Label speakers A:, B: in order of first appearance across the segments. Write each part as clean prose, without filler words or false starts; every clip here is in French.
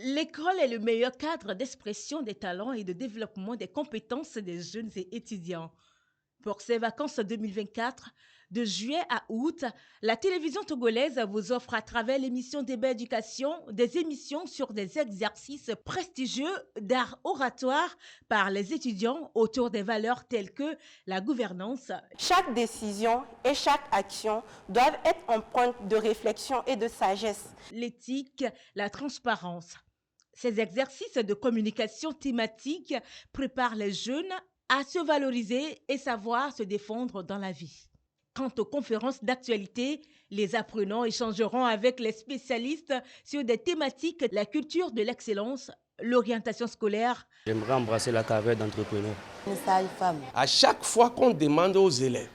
A: L'école est le meilleur cadre d'expression des talents et de développement des compétences des jeunes et étudiants. Pour ces vacances 2024, de juillet à août, la télévision togolaise vous offre à travers l'émission Débat Éducation des émissions sur des exercices prestigieux d'art oratoire par les étudiants autour des valeurs telles que la gouvernance.
B: Chaque décision et chaque action doivent être empreintes de réflexion et de sagesse.
A: L'éthique, la transparence. Ces exercices de communication thématique préparent les jeunes à se valoriser et savoir se défendre dans la vie. Quant aux conférences d'actualité, les apprenants échangeront avec les spécialistes sur des thématiques de la culture de l'excellence, l'orientation scolaire.
C: J'aimerais embrasser la carrière d'entrepreneur.
D: À chaque fois qu'on demande aux élèves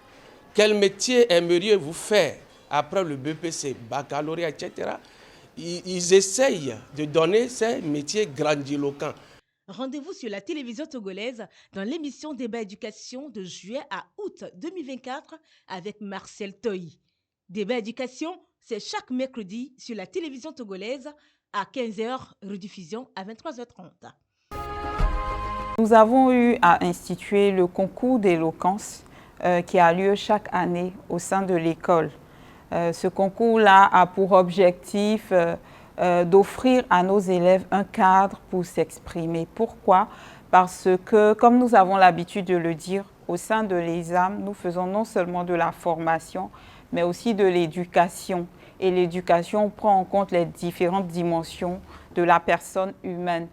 D: quel métier aimeriez-vous faire après le BPC, baccalauréat, etc., ils essayent de donner ces métiers grandiloquents.
A: Rendez-vous sur la télévision togolaise dans l'émission Débat Éducation de juillet à août 2024 avec Marcel Toyi. Débat Éducation, c'est chaque mercredi sur la télévision togolaise à 15h, rediffusion à 23h30.
E: Nous avons eu à instituer le concours d'éloquence qui a lieu chaque année au sein de l'école. Ce concours-là a pour objectif d'offrir à nos élèves un cadre pour s'exprimer. Pourquoi? Parce que, comme nous avons l'habitude de le dire, au sein de l'ESAM, nous faisons non seulement de la formation, mais aussi de l'éducation. Et l'éducation prend en compte les différentes dimensions de la personne humaine.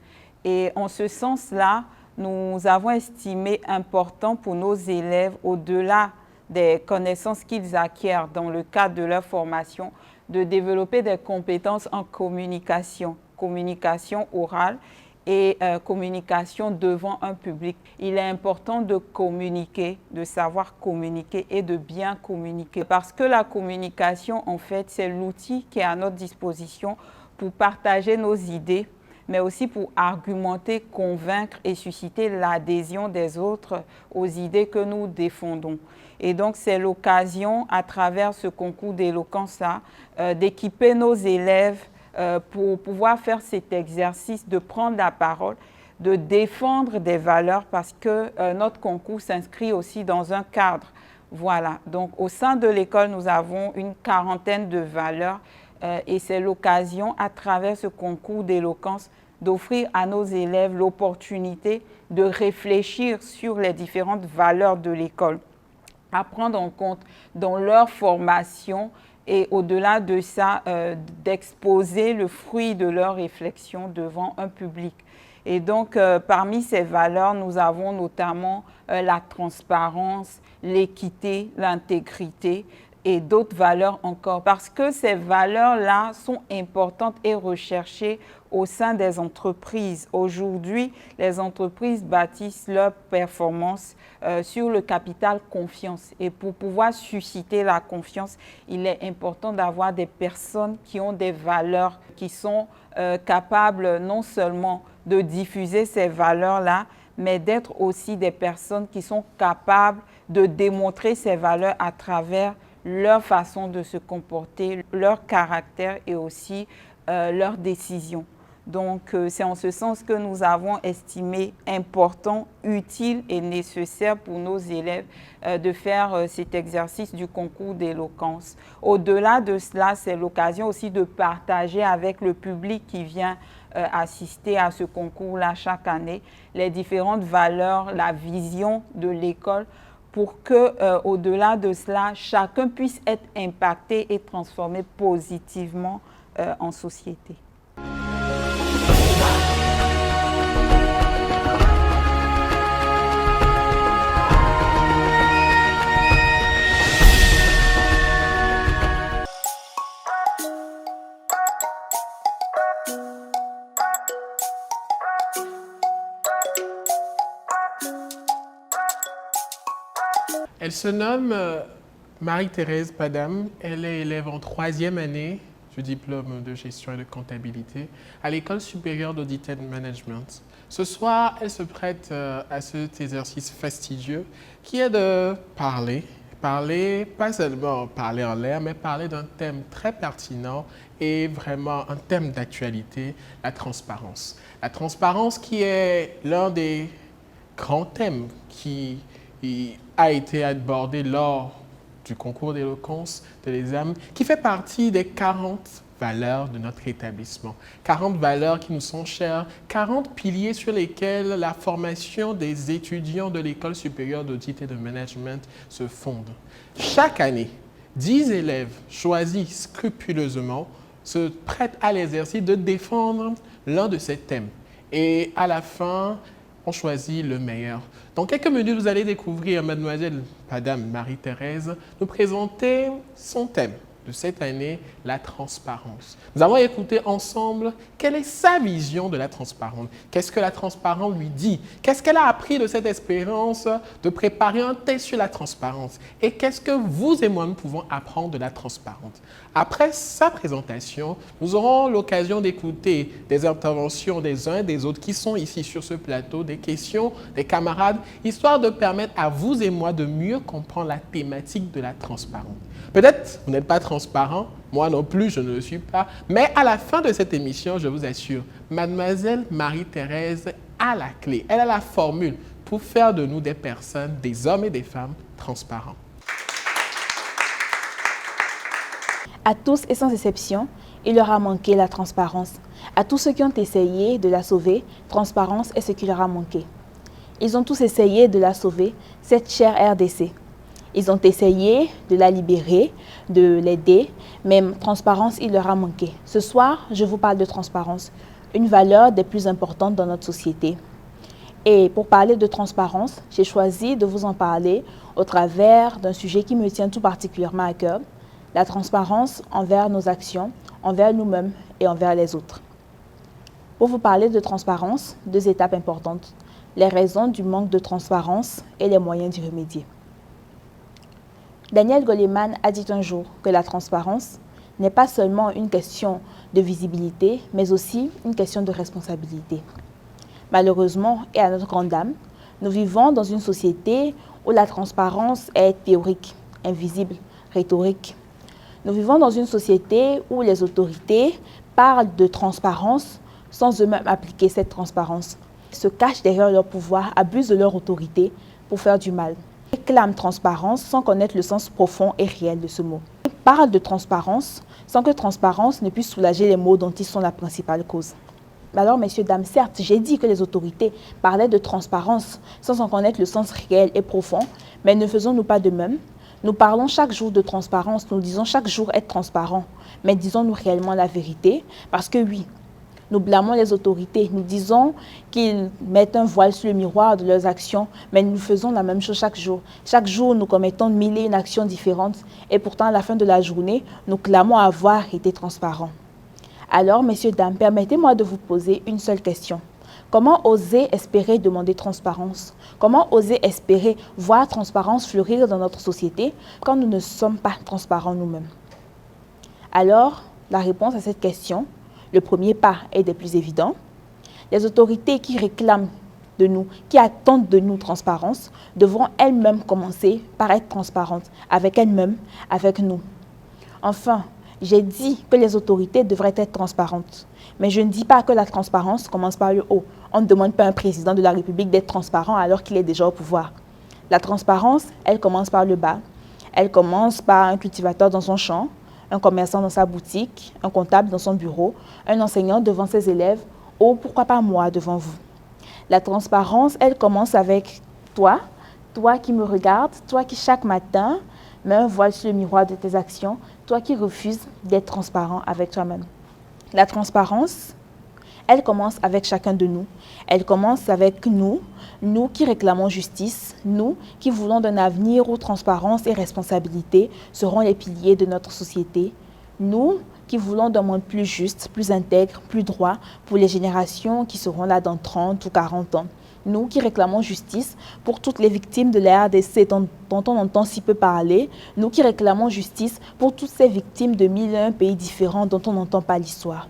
E: Et en ce sens-là, nous avons estimé important pour nos élèves, au-delà des connaissances qu'ils acquièrent dans le cadre de leur formation, de développer des compétences en communication, communication orale et communication devant un public. Il est important de communiquer, de savoir communiquer et de bien communiquer. Parce que la communication, en fait, c'est l'outil qui est à notre disposition pour partager nos idées, mais aussi pour argumenter, convaincre et susciter l'adhésion des autres aux idées que nous défendons. Et donc, c'est l'occasion, à travers ce concours d'éloquence-là, d'équiper nos élèves pour pouvoir faire cet exercice de prendre la parole, de défendre des valeurs, parce que notre concours s'inscrit aussi dans un cadre. Voilà, donc au sein de l'école, nous avons une quarantaine de valeurs et c'est l'occasion, à travers ce concours d'éloquence, d'offrir à nos élèves l'opportunité de réfléchir sur les différentes valeurs de l'école, à prendre en compte dans leur formation et au-delà de ça, d'exposer le fruit de leur réflexion devant un public. Et donc, parmi ces valeurs, nous avons notamment la transparence, l'équité, l'intégrité et d'autres valeurs encore. Parce que ces valeurs-là sont importantes et recherchées au sein des entreprises. Aujourd'hui, les entreprises bâtissent leur performance sur le capital confiance. Et pour pouvoir susciter la confiance, il est important d'avoir des personnes qui ont des valeurs, qui sont capables non seulement de diffuser ces valeurs-là, mais d'être aussi des personnes qui sont capables de démontrer ces valeurs à travers leur façon de se comporter, leur caractère et aussi leurs décisions. Donc, c'est en ce sens que nous avons estimé important, utile et nécessaire pour nos élèves de faire cet exercice du concours d'éloquence. Au-delà de cela, c'est l'occasion aussi de partager avec le public qui vient assister à ce concours-là chaque année les différentes valeurs, la vision de l'école, pour que, au-delà de cela, chacun puisse être impacté et transformé positivement en société.
F: Elle se nomme Marie-Thérèse Padam. Elle est élève en 3e année du diplôme de gestion et de comptabilité à l'École supérieure d'audit and management. Ce soir, elle se prête à cet exercice fastidieux qui est de parler parler, pas seulement parler en l'air, mais parler d'un thème très pertinent et vraiment un thème d'actualité, la transparence. La transparence qui est l'un des grands thèmes qui a été abordé lors du concours d'éloquence de l'ESAM, qui fait partie des 40 valeurs de notre établissement. 40 valeurs qui nous sont chères, 40 piliers sur lesquels la formation des étudiants de l'École supérieure d'audit et de management se fonde. Chaque année, 10 élèves choisis scrupuleusement se prêtent à l'exercice de défendre l'un de ces thèmes. Et à la fin, on choisit le meilleur. Dans quelques minutes, vous allez découvrir mademoiselle Madame Marie-Thérèse nous présenter son thème de cette année, la transparence. Nous allons écouter ensemble quelle est sa vision de la transparence. Qu'est-ce que la transparence lui dit? Qu'est-ce qu'elle a appris de cette expérience de préparer un test sur la transparence? Et qu'est-ce que vous et moi, nous pouvons apprendre de la transparence? Après sa présentation, nous aurons l'occasion d'écouter des interventions des uns et des autres qui sont ici sur ce plateau, des questions des camarades, histoire de permettre à vous et moi de mieux comprendre la thématique de la transparence. Peut-être vous n'êtes pas transparent, moi non plus, je ne le suis pas, mais à la fin de cette émission, je vous assure, mademoiselle Marie-Thérèse a la clé, elle a la formule pour faire de nous des personnes, des hommes et des femmes transparents.
G: À tous et sans exception, il leur a manqué la transparence. À tous ceux qui ont essayé de la sauver, transparence est ce qui leur a manqué. Ils ont tous essayé de la sauver, cette chère RDC. Ils ont essayé de la libérer, de l'aider, mais transparence, il leur a manqué. Ce soir, je vous parle de transparence, une valeur des plus importantes dans notre société. Et pour parler de transparence, j'ai choisi de vous en parler au travers d'un sujet qui me tient tout particulièrement à cœur, la transparence envers nos actions, envers nous-mêmes et envers les autres. Pour vous parler de transparence, 2 étapes importantes, les raisons du manque de transparence et les moyens d'y remédier. Daniel Goleman a dit un jour que la transparence n'est pas seulement une question de visibilité, mais aussi une question de responsabilité. Malheureusement, et à notre grande dame, nous vivons dans une société où la transparence est théorique, invisible, rhétorique. Nous vivons dans une société où les autorités parlent de transparence sans eux-mêmes appliquer cette transparence, se cachent derrière leur pouvoir, abusent de leur autorité pour faire du mal. Réclament transparence sans connaître le sens profond et réel de ce mot. Ils parlent de transparence sans que transparence ne puisse soulager les maux dont ils sont la principale cause. Alors, messieurs, dames, certes, j'ai dit que les autorités parlaient de transparence sans en connaître le sens réel et profond, mais ne faisons-nous pas de même? Nous parlons chaque jour de transparence, nous disons chaque jour être transparent, mais disons-nous réellement la vérité? Parce que oui, nous blâmons les autorités, nous disons qu'ils mettent un voile sur le miroir de leurs actions, mais nous faisons la même chose chaque jour. Chaque jour, nous commettons 1001 actions différentes et pourtant, à la fin de la journée, nous clamons avoir été transparents. Alors, messieurs, dames, permettez-moi de vous poser une seule question. Comment oser espérer demander transparence? Comment oser espérer voir transparence fleurir dans notre société quand nous ne sommes pas transparents nous-mêmes? Alors, la réponse à cette question, le premier pas est des plus évidents. Les autorités qui réclament de nous, qui attendent de nous transparence, devront elles-mêmes commencer par être transparentes avec elles-mêmes, avec nous. Enfin, j'ai dit que les autorités devraient être transparentes. Mais je ne dis pas que la transparence commence par le haut. On ne demande pas à un président de la République d'être transparent alors qu'il est déjà au pouvoir. La transparence, elle commence par le bas. Elle commence par un cultivateur dans son champ, un commerçant dans sa boutique, un comptable dans son bureau, un enseignant devant ses élèves, ou pourquoi pas moi devant vous. La transparence, elle commence avec toi, toi qui me regardes, toi qui chaque matin mets un voile sur le miroir de tes actions, toi qui refuses d'être transparent avec toi-même. La transparence, elle commence avec chacun de nous. Elle commence avec nous, nous qui réclamons justice, nous qui voulons d'un avenir où transparence et responsabilité seront les piliers de notre société, nous qui voulons d'un monde plus juste, plus intègre, plus droit pour les générations qui seront là dans 30 ou 40 ans. Nous qui réclamons justice pour toutes les victimes de la RDC dont on entend si peu parler, nous qui réclamons justice pour toutes ces victimes de 1001 pays différents dont on n'entend pas l'histoire.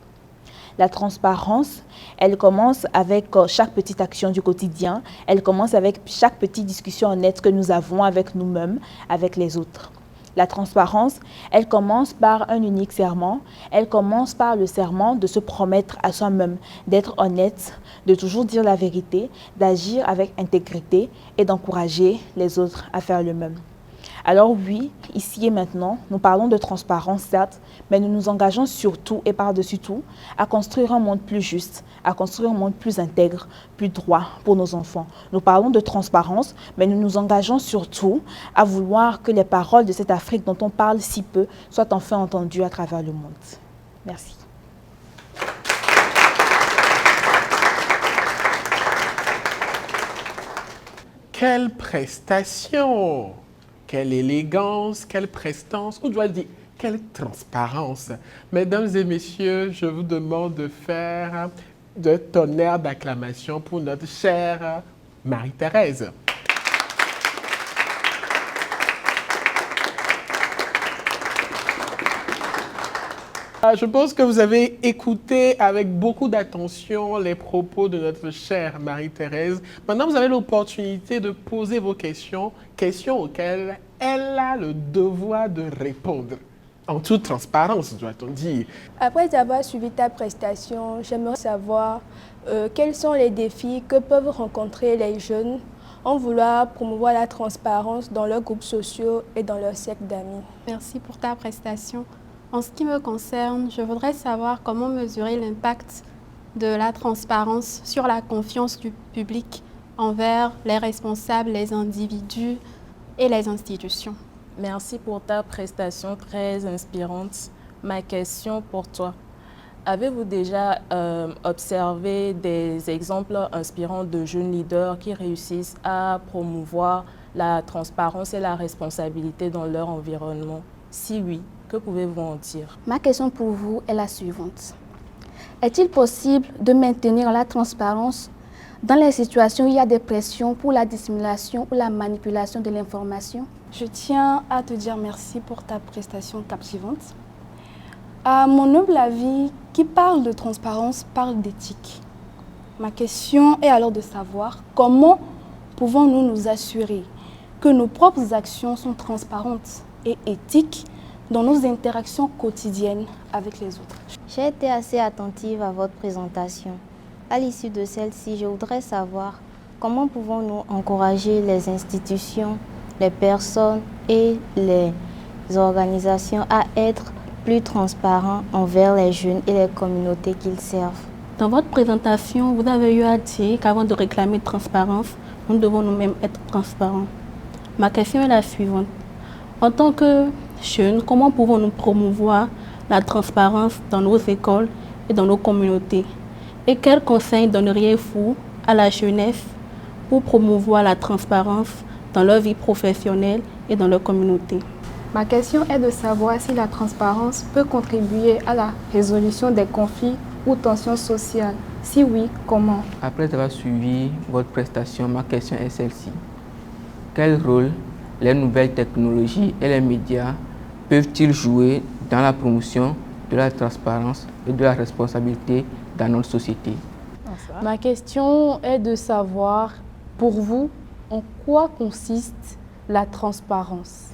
G: La transparence, elle commence avec chaque petite action du quotidien, elle commence avec chaque petite discussion honnête que nous avons avec nous-mêmes, avec les autres. La transparence, elle commence par un unique serment, elle commence par le serment de se promettre à soi-même, d'être honnête, de toujours dire la vérité, d'agir avec intégrité et d'encourager les autres à faire le même. Alors oui, ici et maintenant, nous parlons de transparence, certes, mais nous nous engageons surtout et par-dessus tout à construire un monde plus juste, à construire un monde plus intègre, plus droit pour nos enfants. Nous parlons de transparence, mais nous nous engageons surtout à vouloir que les paroles de cette Afrique dont on parle si peu soient enfin entendues à travers le monde. Merci.
F: Quelle prestation! Quelle élégance, quelle prestance, ou dois-je dire, quelle transparence. Mesdames et messieurs, je vous demande de faire de tonnerre d'acclamation pour notre chère Marie-Thérèse. Je pense que vous avez écouté avec beaucoup d'attention les propos de notre chère Marie-Thérèse. Maintenant, vous avez l'opportunité de poser vos questions, questions auxquelles elle a le devoir de répondre. En toute transparence, doit-on dire.
H: Après avoir suivi ta prestation, j'aimerais savoir quels sont les défis que peuvent rencontrer les jeunes en voulant promouvoir la transparence dans leurs groupes sociaux et dans leur cercle d'amis.
I: Merci pour ta prestation. En ce qui me concerne, je voudrais savoir comment mesurer l'impact de la transparence sur la confiance du public envers les responsables, les individus et les institutions.
J: Merci pour ta prestation très inspirante. Ma question pour toi, avez-vous déjà observé des exemples inspirants de jeunes leaders qui réussissent à promouvoir la transparence et la responsabilité dans leur environnement? Si oui, que pouvez-vous en dire?
K: Ma question pour vous est la suivante. Est-il possible de maintenir la transparence dans les situations où il y a des pressions pour la dissimulation ou la manipulation de l'information?
H: Je tiens à te dire merci pour ta prestation captivante. À mon humble avis, qui parle de transparence parle d'éthique. Ma question est alors de savoir comment pouvons-nous nous assurer que nos propres actions sont transparentes et éthiques dans nos interactions quotidiennes avec les autres.
L: J'ai été assez attentive à votre présentation. À l'issue de celle-ci, je voudrais savoir comment pouvons-nous encourager les institutions, les personnes et les organisations à être plus transparents envers les jeunes et les communautés qu'ils servent.
M: Dans votre présentation, vous avez eu à dire qu'avant de réclamer transparence, nous devons nous-mêmes être transparents. Ma question est la suivante. En tant que jeunes, comment pouvons-nous promouvoir la transparence dans nos écoles et dans nos communautés? Et quels conseils donneriez-vous à la jeunesse pour promouvoir la transparence dans leur vie professionnelle et dans leur communauté?
H: Ma question est de savoir si la transparence peut contribuer à la résolution des conflits ou tensions sociales. Si oui, comment?
N: Après avoir suivi votre prestation, ma question est celle-ci. Quel rôle les nouvelles technologies et les médias peuvent-ils jouer dans la promotion de la transparence et de la responsabilité dans notre société?
O: Ma question est de savoir, pour vous, en quoi consiste la transparence?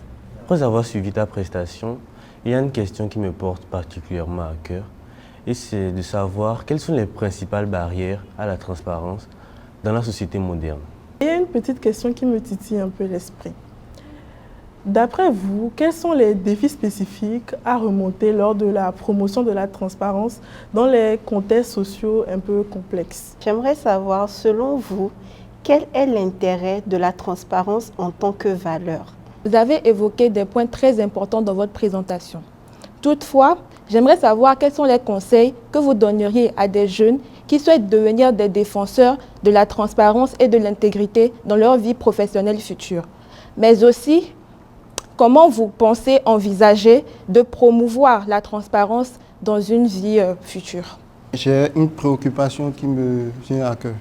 C: Après avoir suivi ta prestation, il y a une question qui me porte particulièrement à cœur, et c'est de savoir quelles sont les principales barrières à la transparence dans la société moderne.
P: Il y a une petite question qui me titille un peu l'esprit. D'après vous, quels sont les défis spécifiques à remonter lors de la promotion de la transparence dans les contextes sociaux un peu complexes?
B: J'aimerais savoir, selon vous, quel est l'intérêt de la transparence en tant que valeur?
G: Vous avez évoqué des points très importants dans votre présentation. Toutefois, j'aimerais savoir quels sont les conseils que vous donneriez à des jeunes qui souhaitent devenir des défenseurs de la transparence et de l'intégrité dans leur vie professionnelle future. Mais aussi, comment vous pensez envisager de promouvoir la transparence dans une vie future?
Q: J'ai une préoccupation qui me vient à cœur.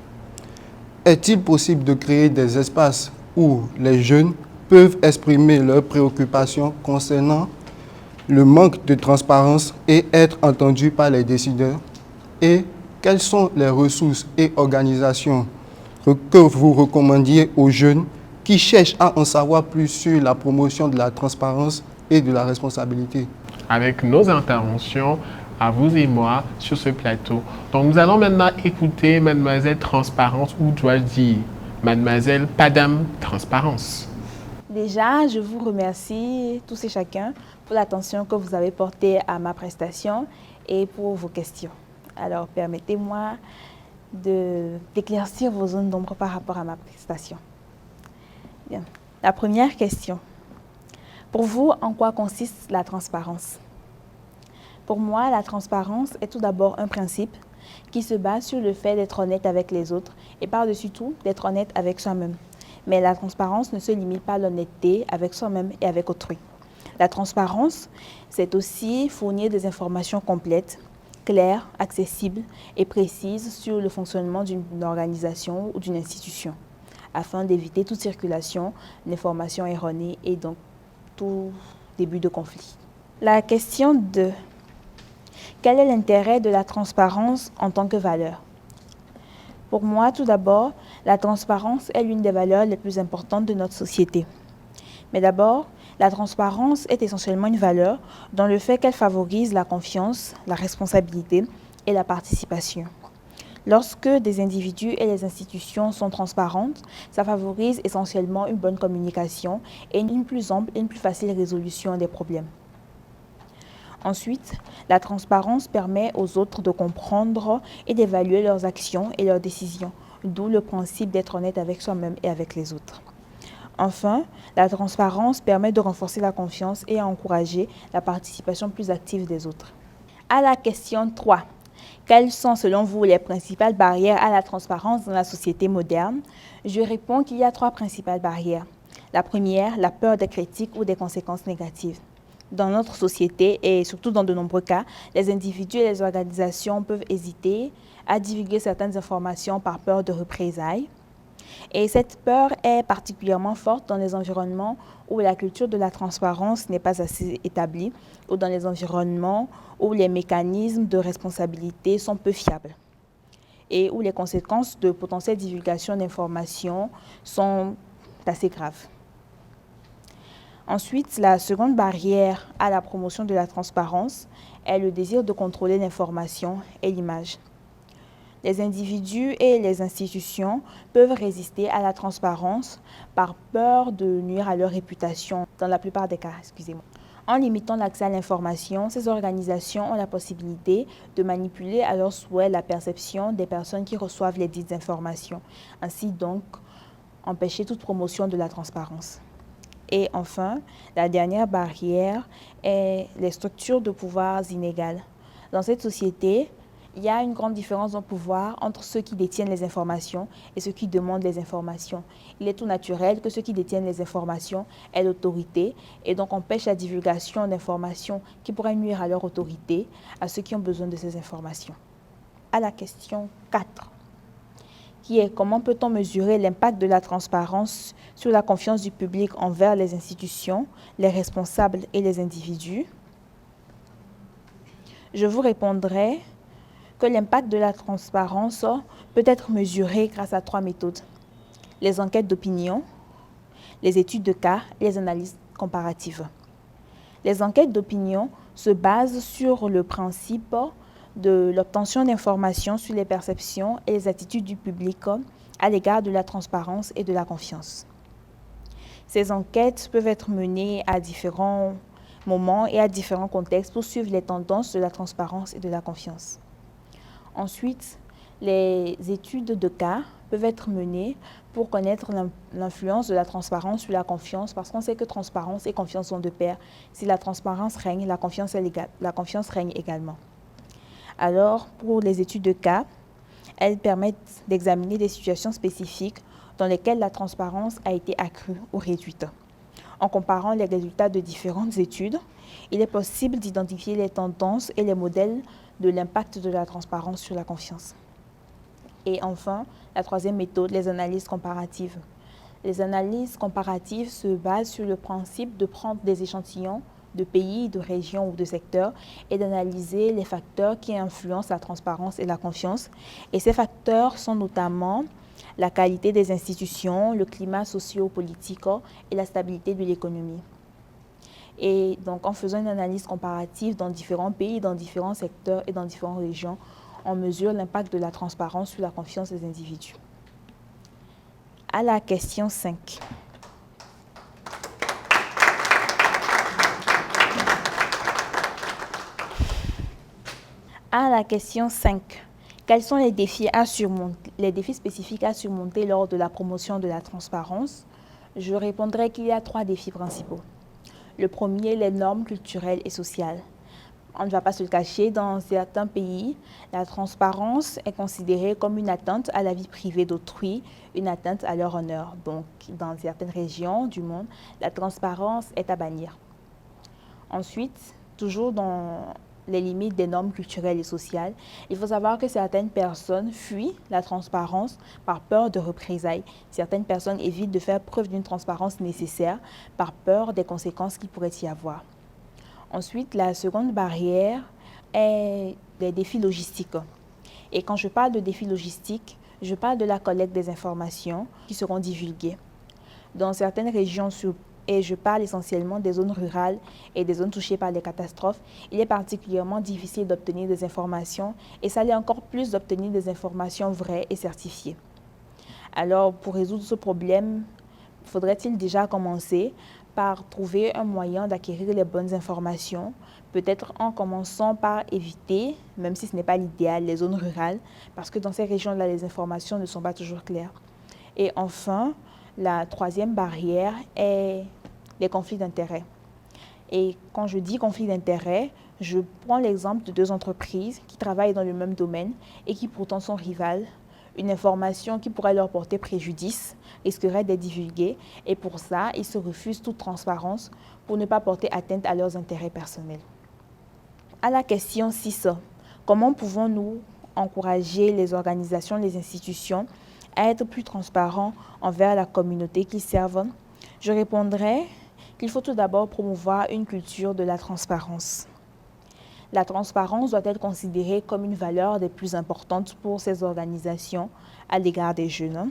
Q: Est-il possible de créer des espaces où les jeunes peuvent exprimer leurs préoccupations concernant le manque de transparence et être entendus par les décideurs? Et quelles sont les ressources et organisations que vous recommandiez aux jeunes qui cherchent à en savoir plus sur la promotion de la transparence et de la responsabilité?
F: Avec nos interventions, à vous et moi, sur ce plateau. Donc nous allons maintenant écouter Mademoiselle Transparence, ou dois-je dire Mademoiselle Padam Transparence.
G: Déjà, je vous remercie tous et chacun pour l'attention que vous avez portée à ma prestation et pour vos questions. Alors, permettez-moi d'éclaircir vos zones d'ombre par rapport à ma prestation. Bien. La première question. Pour vous, en quoi consiste la transparence? Pour moi, la transparence est tout d'abord un principe qui se base sur le fait d'être honnête avec les autres et par-dessus tout, d'être honnête avec soi-même. Mais la transparence ne se limite pas à l'honnêteté avec soi-même et avec autrui. La transparence, c'est aussi fournir des informations complètes, claires, accessibles et précises sur le fonctionnement d'une organisation ou d'une institution, afin d'éviter toute circulation d'informations erronées et donc tout début de conflit. La question 2. Quel est l'intérêt de la transparence en tant que valeur? Pour moi, tout d'abord, la transparence est l'une des valeurs les plus importantes de notre société. Mais d'abord, la transparence est essentiellement une valeur dans le fait qu'elle favorise la confiance, la responsabilité et la participation. Lorsque des individus et les institutions sont transparentes, ça favorise essentiellement une bonne communication et une plus ample et une plus facile résolution des problèmes. Ensuite, la transparence permet aux autres de comprendre et d'évaluer leurs actions et leurs décisions, d'où le principe d'être honnête avec soi-même et avec les autres. Enfin, la transparence permet de renforcer la confiance et à encourager la participation plus active des autres. À la question 3. Quelles sont selon vous les principales barrières à la transparence dans la société moderne? Je réponds qu'il y a 3 principales barrières. La première, la peur des critiques ou des conséquences négatives. Dans notre société, et surtout dans de nombreux cas, les individus et les organisations peuvent hésiter à divulguer certaines informations par peur de représailles. Et cette peur est particulièrement forte dans les environnements où la culture de la transparence n'est pas assez établie, ou dans les environnements où les mécanismes de responsabilité sont peu fiables, et où les conséquences de potentielle divulgation d'informations sont assez graves. Ensuite, la seconde barrière à la promotion de la transparence est le désir de contrôler l'information et l'image. Les individus et les institutions peuvent résister à la transparence par peur de nuire à leur réputation, dans la plupart des cas, En limitant l'accès à l'information, ces organisations ont la possibilité de manipuler à leur souhait la perception des personnes qui reçoivent les dites informations, ainsi donc empêcher toute promotion de la transparence. Et enfin, la dernière barrière est les structures de pouvoirs inégales. Dans cette société, il y a une grande différence de pouvoir entre ceux qui détiennent les informations et ceux qui demandent les informations. Il est tout naturel que ceux qui détiennent les informations aient l'autorité et donc empêchent la divulgation d'informations qui pourraient nuire à leur autorité, à ceux qui ont besoin de ces informations. À la question 4. Qui est comment peut-on mesurer l'impact de la transparence sur la confiance du public envers les institutions, les responsables et les individus? Je vous répondrai que l'impact de la transparence peut être mesuré grâce à 3 méthodes. Les enquêtes d'opinion, les études de cas et les analyses comparatives. Les enquêtes d'opinion se basent sur le principe de l'obtention d'informations sur les perceptions et les attitudes du public à l'égard de la transparence et de la confiance. Ces enquêtes peuvent être menées à différents moments et à différents contextes pour suivre les tendances de la transparence et de la confiance. Ensuite, les études de cas peuvent être menées pour connaître l'influence de la transparence sur la confiance, parce qu'on sait que transparence et confiance sont de pair. Si la transparence règne, la confiance règne également. Alors, pour les études de cas, elles permettent d'examiner des situations spécifiques dans lesquelles la transparence a été accrue ou réduite. En comparant les résultats de différentes études, il est possible d'identifier les tendances et les modèles de l'impact de la transparence sur la confiance. Et enfin, la troisième méthode, les analyses comparatives. Les analyses comparatives se basent sur le principe de prendre des échantillons de pays, de régions ou de secteurs et d'analyser les facteurs qui influencent la transparence et la confiance. Et ces facteurs sont notamment la qualité des institutions, le climat socio-politique et la stabilité de l'économie. Et donc, en faisant une analyse comparative dans différents pays, dans différents secteurs et dans différentes régions, on mesure l'impact de la transparence sur la confiance des individus. À la question 5. À la question 5. Quels sont les défis spécifiques à surmonter lors de la promotion de la transparence? Je répondrai qu'il y a 3 défis principaux. Le premier, les normes culturelles et sociales. On ne va pas se le cacher, dans certains pays, la transparence est considérée comme une atteinte à la vie privée d'autrui, une atteinte à leur honneur. Donc, dans certaines régions du monde, la transparence est à bannir. Ensuite, toujours dans les limites des normes culturelles et sociales, il faut savoir que certaines personnes fuient la transparence par peur de représailles. Certaines personnes évitent de faire preuve d'une transparence nécessaire par peur des conséquences qu'il pourrait y avoir. Ensuite, la seconde barrière est des défis logistiques. Et quand je parle de défis logistiques, je parle de la collecte des informations qui seront divulguées. Dans certaines régions, et je parle essentiellement des zones rurales et des zones touchées par les catastrophes, il est particulièrement difficile d'obtenir des informations et ça l'est encore plus d'obtenir des informations vraies et certifiées. Alors, pour résoudre ce problème, faudrait-il déjà commencer par trouver un moyen d'acquérir les bonnes informations, peut-être en commençant par éviter, même si ce n'est pas l'idéal, les zones rurales, parce que dans ces régions-là, les informations ne sont pas toujours claires. Et enfin, la troisième barrière est les conflits d'intérêts. Et quand je dis conflit d'intérêts, je prends l'exemple de 2 entreprises qui travaillent dans le même domaine et qui pourtant sont rivales. Une information qui pourrait leur porter préjudice risquerait d'être divulguée et pour ça, ils se refusent toute transparence pour ne pas porter atteinte à leurs intérêts personnels. À la question 6, comment pouvons-nous encourager les organisations, les institutions à être plus transparents envers la communauté qu'ils servent? Je répondrai qu'il faut tout d'abord promouvoir une culture de la transparence. La transparence doit être considérée comme une valeur des plus importantes pour ces organisations à l'égard des jeunes.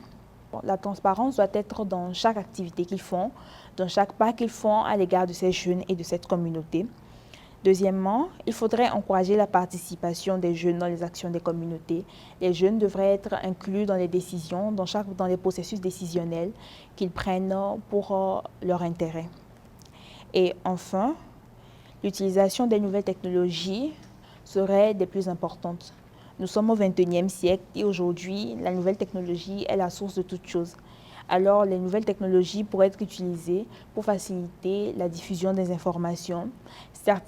G: La transparence doit être dans chaque activité qu'ils font, dans chaque pas qu'ils font à l'égard de ces jeunes et de cette communauté. Deuxièmement, il faudrait encourager la participation des jeunes dans les actions des communautés. Les jeunes devraient être inclus dans les décisions, dans les processus décisionnels qu'ils prennent pour leur intérêt. Et enfin, l'utilisation des nouvelles technologies serait des plus importantes. Nous sommes au XXIe siècle et aujourd'hui, la nouvelle technologie est la source de toutes choses. Alors, les nouvelles technologies pourraient être utilisées pour faciliter la diffusion des informations. Certes,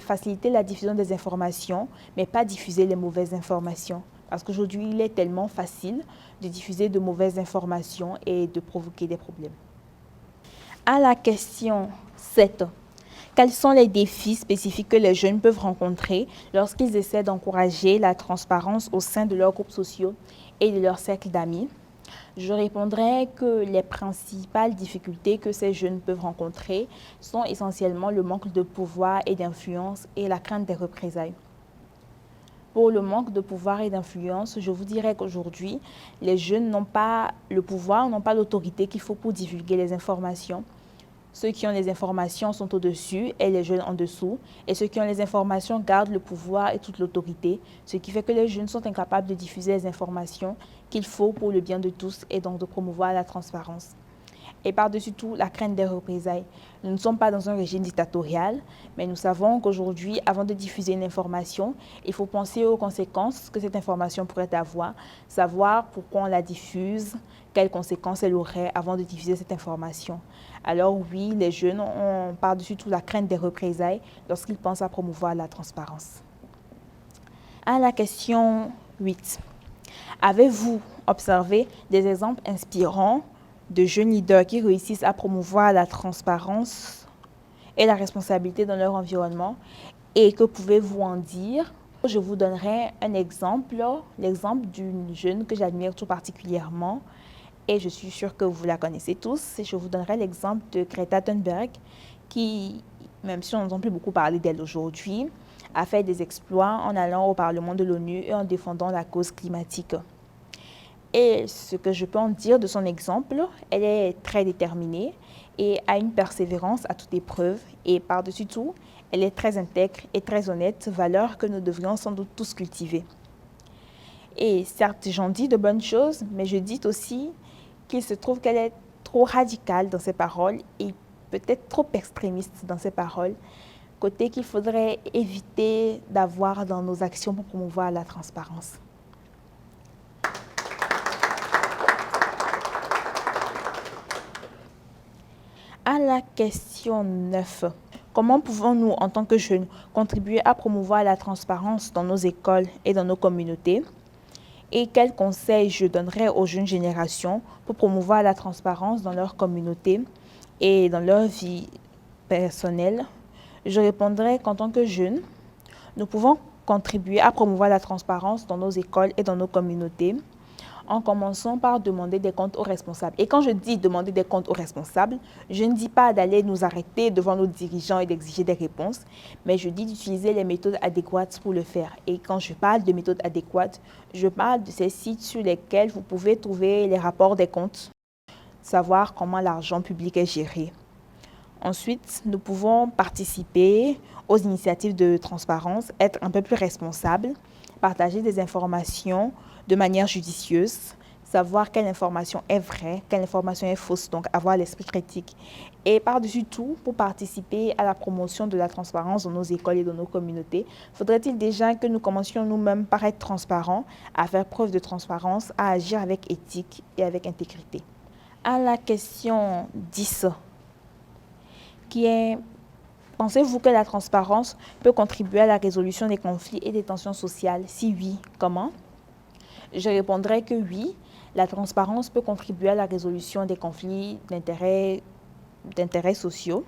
G: faciliter la diffusion des informations, mais pas diffuser les mauvaises informations. Parce qu'aujourd'hui, il est tellement facile de diffuser de mauvaises informations et de provoquer des problèmes. À la question 7. Quels sont les défis spécifiques que les jeunes peuvent rencontrer lorsqu'ils essaient d'encourager la transparence au sein de leurs groupes sociaux et de leur cercle d'amis? Je répondrai que les principales difficultés que ces jeunes peuvent rencontrer sont essentiellement le manque de pouvoir et d'influence et la crainte des représailles. Pour le manque de pouvoir et d'influence, je vous dirais qu'aujourd'hui, les jeunes n'ont pas le pouvoir, n'ont pas l'autorité qu'il faut pour divulguer les informations. Ceux qui ont les informations sont au-dessus et les jeunes en dessous. Et ceux qui ont les informations gardent le pouvoir et toute l'autorité, ce qui fait que les jeunes sont incapables de diffuser les informations qu'il faut pour le bien de tous et donc de promouvoir la transparence. Et par-dessus tout, la crainte des représailles. Nous ne sommes pas dans un régime dictatorial, mais nous savons qu'aujourd'hui, avant de diffuser une information, il faut penser aux conséquences que cette information pourrait avoir, savoir pourquoi on la diffuse, quelles conséquences elle aurait avant de diffuser cette information. Alors oui, les jeunes ont par-dessus tout la crainte des représailles lorsqu'ils pensent à promouvoir la transparence. À la question 8. Avez-vous observé des exemples inspirants de jeunes leaders qui réussissent à promouvoir la transparence et la responsabilité dans leur environnement? Et que pouvez-vous en dire? Je vous donnerai un exemple, l'exemple d'une jeune que j'admire tout particulièrement et je suis sûre que vous la connaissez tous. Je vous donnerai l'exemple de Greta Thunberg qui même si on n'entend plus beaucoup parler d'elle aujourd'hui, a fait des exploits en allant au Parlement de l'ONU et en défendant la cause climatique. Et ce que je peux en dire de son exemple, elle est très déterminée et a une persévérance à toute épreuve. Et par-dessus tout, elle est très intègre et très honnête, valeur que nous devrions sans doute tous cultiver. Et certes, j'en dis de bonnes choses, mais je dis aussi qu'il se trouve qu'elle est trop radicale dans ses paroles et peut-être trop extrémiste dans ses paroles, côté qu'il faudrait éviter d'avoir dans nos actions pour promouvoir la transparence. À la question 9, comment pouvons-nous, en tant que jeunes, contribuer à promouvoir la transparence dans nos écoles et dans nos communautés? Et quels conseils je donnerais aux jeunes générations pour promouvoir la transparence dans leur communauté et dans leur vie personnelle? Je répondrai qu'en tant que jeunes, nous pouvons contribuer à promouvoir la transparence dans nos écoles et dans nos communautés en commençant par demander des comptes aux responsables. Et quand je dis demander des comptes aux responsables, je ne dis pas d'aller nous arrêter devant nos dirigeants et d'exiger des réponses, mais je dis d'utiliser les méthodes adéquates pour le faire. Et quand je parle de méthodes adéquates, je parle de ces sites sur lesquels vous pouvez trouver les rapports des comptes, savoir comment l'argent public est géré. Ensuite, nous pouvons participer aux initiatives de transparence, être un peu plus responsables, partager des informations de manière judicieuse, savoir quelle information est vraie, quelle information est fausse, donc avoir l'esprit critique. Et par-dessus tout, pour participer à la promotion de la transparence dans nos écoles et dans nos communautés, faudrait-il déjà que nous commencions nous-mêmes par être transparents, à faire preuve de transparence, à agir avec éthique et avec intégrité. À la question 10, qui est: pensez-vous que la transparence peut contribuer à la résolution des conflits et des tensions sociales? Si oui, comment? Je répondrai que oui, la transparence peut contribuer à la résolution des conflits d'intérêts sociaux.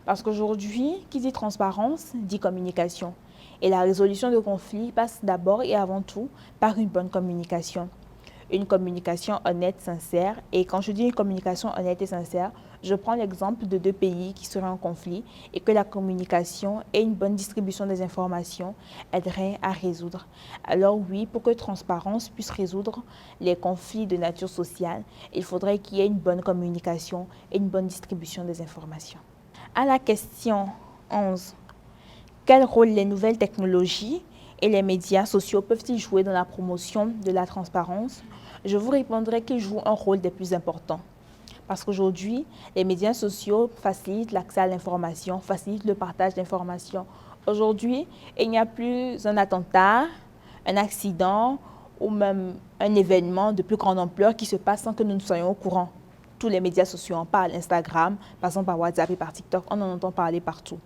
G: Parce qu'aujourd'hui, qui dit transparence, dit communication. Et la résolution de conflits passe d'abord et avant tout par une bonne communication. Une communication honnête, sincère. Et quand je dis une communication honnête et sincère, je prends l'exemple de deux pays qui seraient en conflit et que la communication et une bonne distribution des informations aideraient à résoudre. Alors oui, pour que transparence puisse résoudre les conflits de nature sociale, il faudrait qu'il y ait une bonne communication et une bonne distribution des informations. À la question 11, quel rôle les nouvelles technologies et les médias sociaux peuvent-ils jouer dans la promotion de la transparence? Je vous répondrai qu'ils jouent un rôle des plus importants. Parce qu'aujourd'hui, les médias sociaux facilitent l'accès à l'information, facilitent le partage d'informations. Aujourd'hui, il n'y a plus un attentat, un accident ou même un événement de plus grande ampleur qui se passe sans que nous ne soyons au courant. Tous les médias sociaux en parlent, Instagram, passant par WhatsApp et par TikTok, on en entend parler partout.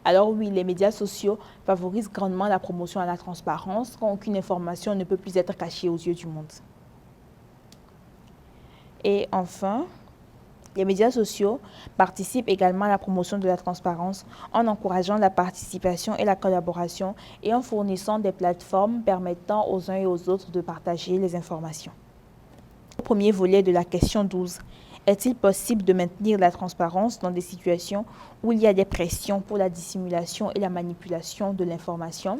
G: Alors oui, les médias sociaux favorisent grandement la promotion à la transparence quand aucune information ne peut plus être cachée aux yeux du monde. Et enfin, les médias sociaux participent également à la promotion de la transparence en encourageant la participation et la collaboration et en fournissant des plateformes permettant aux uns et aux autres de partager les informations. Au premier volet de la question 12, est-il possible de maintenir la transparence dans des situations où il y a des pressions pour la dissimulation et la manipulation de l'information?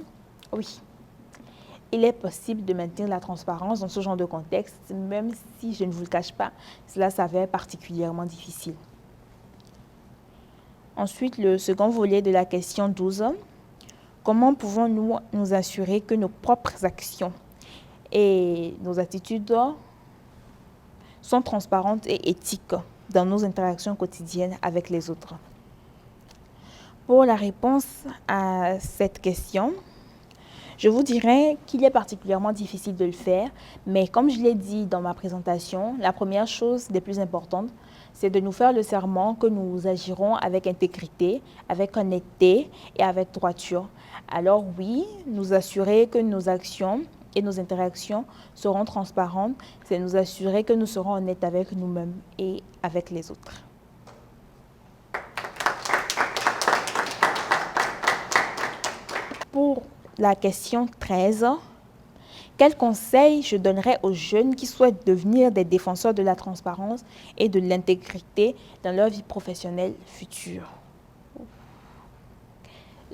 G: Oui. Il est possible de maintenir la transparence dans ce genre de contexte, même si, je ne vous le cache pas, cela s'avère particulièrement difficile. Ensuite, le second volet de la question 12, comment pouvons-nous nous assurer que nos propres actions et nos attitudes sont transparentes et éthiques dans nos interactions quotidiennes avec les autres? Pour la réponse à cette question, je vous dirais qu'il est particulièrement difficile de le faire, mais comme je l'ai dit dans ma présentation, la première chose des plus importantes, c'est de nous faire le serment que nous agirons avec intégrité, avec honnêteté et avec droiture. Alors oui, nous assurer que nos actions et nos interactions seront transparentes, c'est nous assurer que nous serons honnêtes avec nous-mêmes et avec les autres. Pour la question 13, quel conseil je donnerais aux jeunes qui souhaitent devenir des défenseurs de la transparence et de l'intégrité dans leur vie professionnelle future?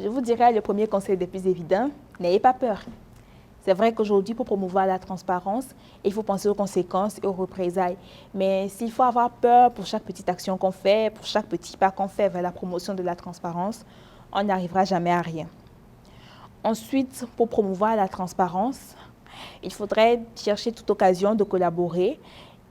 G: Je vous dirais le premier conseil des plus évidents, n'ayez pas peur. C'est vrai qu'aujourd'hui, pour promouvoir la transparence, il faut penser aux conséquences et aux représailles. Mais s'il faut avoir peur pour chaque petite action qu'on fait, pour chaque petit pas qu'on fait vers la promotion de la transparence, on n'arrivera jamais à rien. Ensuite, pour promouvoir la transparence, il faudrait chercher toute occasion de collaborer.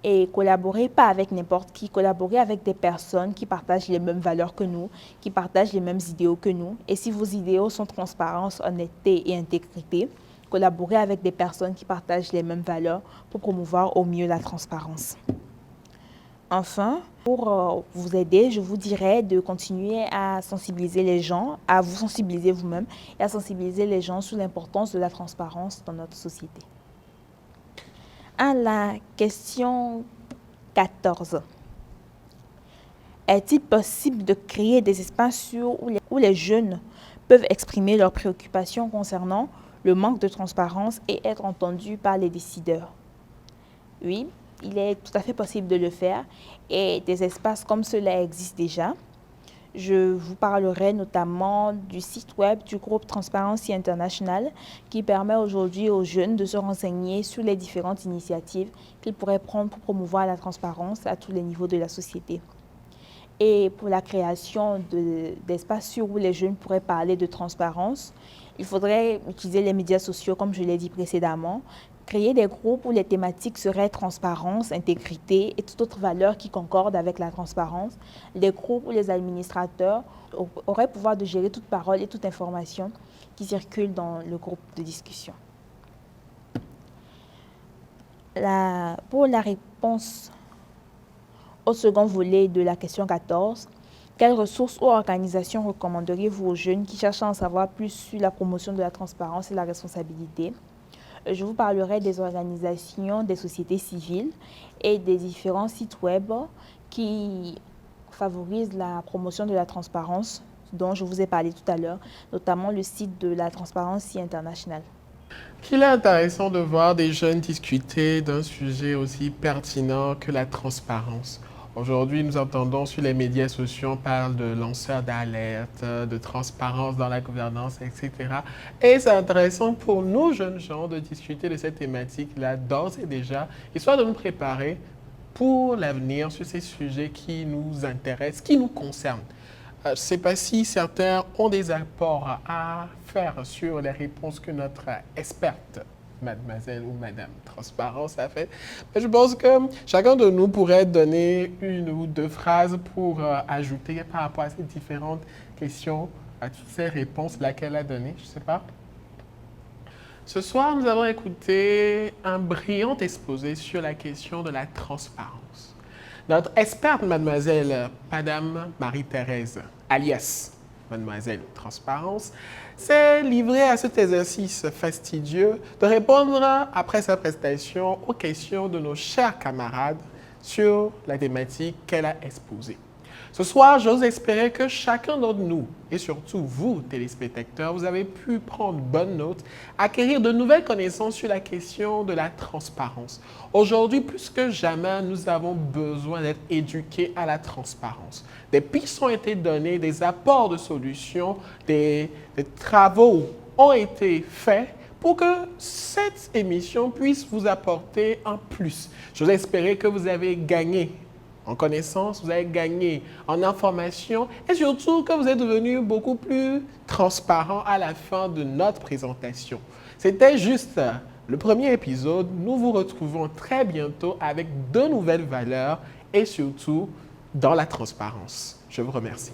G: Et collaborer pas avec n'importe qui, collaborer avec des personnes qui partagent les mêmes valeurs que nous, qui partagent les mêmes idéaux que nous. Et si vos idéaux sont transparence, honnêteté et intégrité, collaborer avec des personnes qui partagent les mêmes valeurs pour promouvoir au mieux la transparence. Enfin, pour vous aider, je vous dirais de continuer à sensibiliser les gens, à vous sensibiliser vous-même et à sensibiliser les gens sur l'importance de la transparence dans notre société. À la question 14. Est-il possible de créer des espaces où les jeunes peuvent exprimer leurs préoccupations concernant le manque de transparence et être entendus par les décideurs? Oui, il est tout à fait possible de le faire et des espaces comme cela existent déjà. Je vous parlerai notamment du site web du groupe Transparency International qui permet aujourd'hui aux jeunes de se renseigner sur les différentes initiatives qu'ils pourraient prendre pour promouvoir la transparence à tous les niveaux de la société. Et pour la création d'espaces où les jeunes pourraient parler de transparence, il faudrait utiliser les médias sociaux comme je l'ai dit précédemment, créer des groupes où les thématiques seraient transparence, intégrité et toute autre valeur qui concorde avec la transparence. Des groupes où les administrateurs auraient pouvoir de gérer toute parole et toute information qui circule dans le groupe de discussion. Pour la réponse au second volet de la question 14, quelles ressources ou organisations recommanderiez-vous aux jeunes qui cherchent à en savoir plus sur la promotion de la transparence et la responsabilité? Je vous parlerai des organisations, des sociétés civiles et des différents sites web qui favorisent la promotion de la transparence dont je vous ai parlé tout à l'heure, notamment le site de la Transparency International.
F: Qu'il est intéressant de voir des jeunes discuter d'un sujet aussi pertinent que la transparence. Aujourd'hui, nous entendons sur les médias sociaux, on parle de lanceurs d'alerte, de transparence dans la gouvernance, etc. Et c'est intéressant pour nous, jeunes gens, de discuter de cette thématique-là d'ores et déjà, histoire de nous préparer pour l'avenir sur ces sujets qui nous intéressent, qui nous concernent. Je ne sais pas si certains ont des apports à faire sur les réponses que notre experte, mademoiselle ou madame Transparence a fait. Mais je pense que chacun de nous pourrait donner une ou deux phrases pour ajouter par rapport à ces différentes questions, à toutes ces réponses-là qu'elle a données. Je ne sais pas. Ce soir, nous avons écouté un brillant exposé sur la question de la transparence. Notre experte, mademoiselle Madame Marie-Thérèse, alias Mademoiselle Transparence, s'est livrée à cet exercice fastidieux de répondre, après sa prestation, aux questions de nos chers camarades sur la thématique qu'elle a exposée. Ce soir, j'ose espérer que chacun d'entre nous, et surtout vous, téléspectateurs, vous avez pu prendre bonne note, acquérir de nouvelles connaissances sur la question de la transparence. Aujourd'hui, plus que jamais, nous avons besoin d'être éduqués à la transparence. Des pistes ont été données, des apports de solutions, des travaux ont été faits pour que cette émission puisse vous apporter un plus. J'ose espérer que vous avez gagné en connaissance, vous avez gagné en information et surtout que vous êtes devenu beaucoup plus transparent à la fin de notre présentation. C'était juste le premier épisode. Nous vous retrouvons très bientôt avec de nouvelles valeurs et surtout dans la transparence. Je vous remercie.